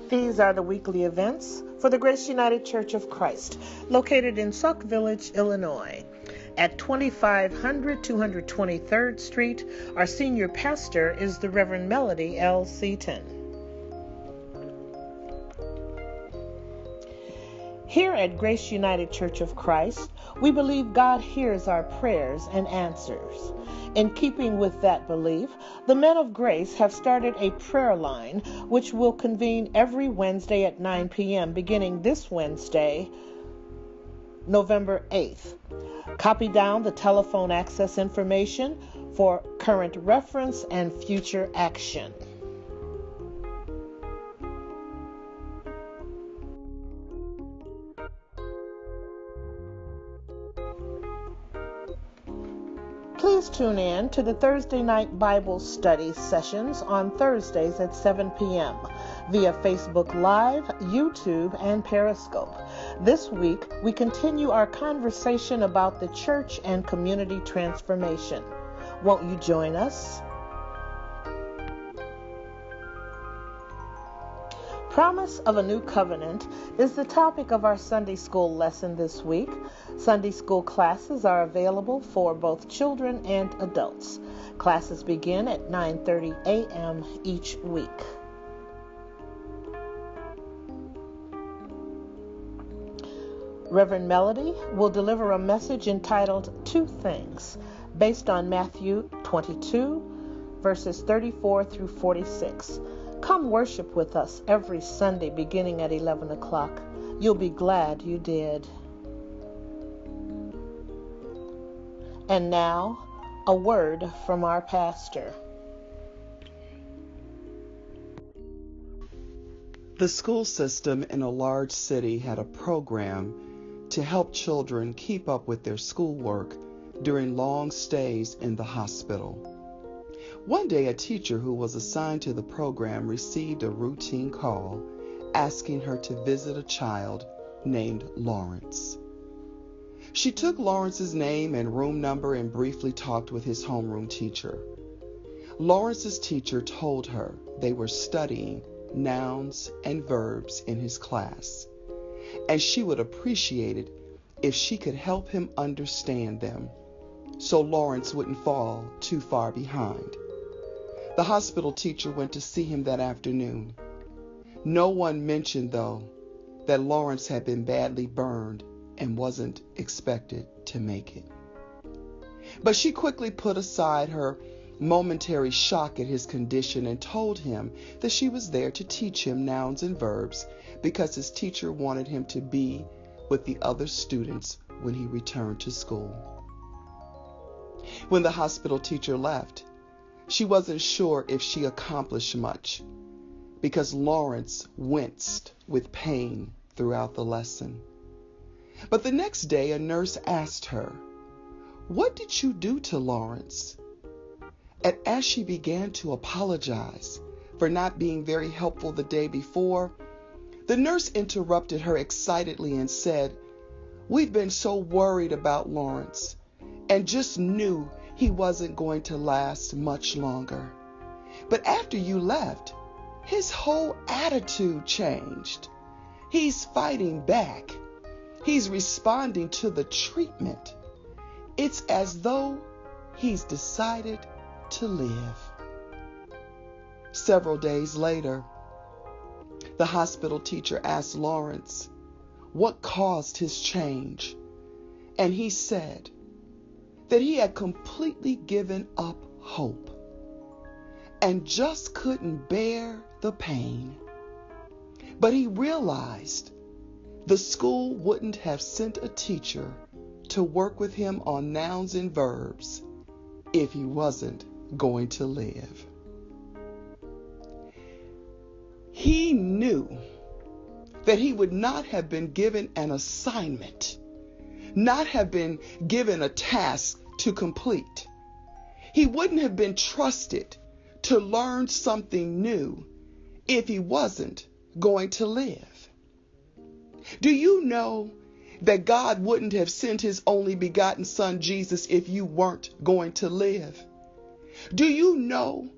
These are the weekly events for the Grace United Church of Christ, located in Sauk Village, Illinois. At 2500 223rd Street, our senior pastor is the Reverend Melody L. Seaton. Here at Grace United Church of Christ, we believe God hears our prayers and answers. In keeping with that belief, the Men of Grace have started a prayer line which will convene every Wednesday at 9 p.m. beginning this Wednesday, November 8th. Copy down the telephone access information for current reference and future action. Please tune in to the Thursday night Bible study sessions on Thursdays at 7 p.m. via Facebook Live, YouTube, and Periscope. This week, we continue our conversation about the church and community transformation. Won't you join us? Promise of a New Covenant is the topic of our Sunday school lesson this week. Sunday school classes are available for both children and adults. Classes begin at 9:30 a.m. each week. Reverend Melody will deliver a message entitled Two Things, based on Matthew 22, verses 34 through 46. Come worship with us every Sunday beginning at 11 o'clock. You'll be glad you did. And now, a word from our pastor. The school system in a large city had a program to help children keep up with their schoolwork during long stays in the hospital. One day, a teacher who was assigned to the program received a routine call asking her to visit a child named Lawrence. She took Lawrence's name and room number and briefly talked with his homeroom teacher. Lawrence's teacher told her they were studying nouns and verbs in his class, and she would appreciate it if she could help him understand them so Lawrence wouldn't fall too far behind. The hospital teacher went to see him that afternoon. No one mentioned, though, that Lawrence had been badly burned and wasn't expected to make it. But she quickly put aside her momentary shock at his condition and told him that she was there to teach him nouns and verbs because his teacher wanted him to be with the other students when he returned to school. When the hospital teacher left, she wasn't sure if she accomplished much because Lawrence winced with pain throughout the lesson. But the next day, a nurse asked her, "What did you do to Lawrence?" And as she began to apologize for not being very helpful the day before, the nurse interrupted her excitedly and said, "We've been so worried about Lawrence and just knew he wasn't going to last much longer. But after you left, his whole attitude changed. He's fighting back. He's responding to the treatment. It's as though he's decided to live." Several days later, the hospital teacher asked Lawrence what caused his change, and he said that he had completely given up hope and just couldn't bear the pain. But he realized the school wouldn't have sent a teacher to work with him on nouns and verbs if he wasn't going to live. He knew that he would not have been given an assignment, not have been given a task to complete. He wouldn't have been trusted to learn something new if he wasn't going to live. Do you know that God wouldn't have sent his only begotten son Jesus if you weren't going to live? Do you know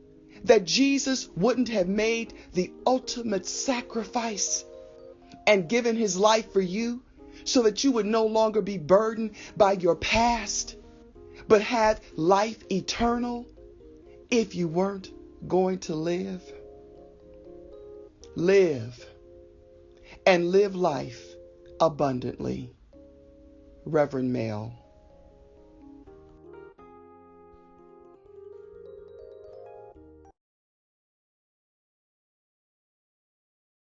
that Jesus wouldn't have made the ultimate sacrifice and given his life for you so that you would no longer be burdened by your past, but have life eternal if you weren't going to live? Live and live life abundantly. Reverend Male.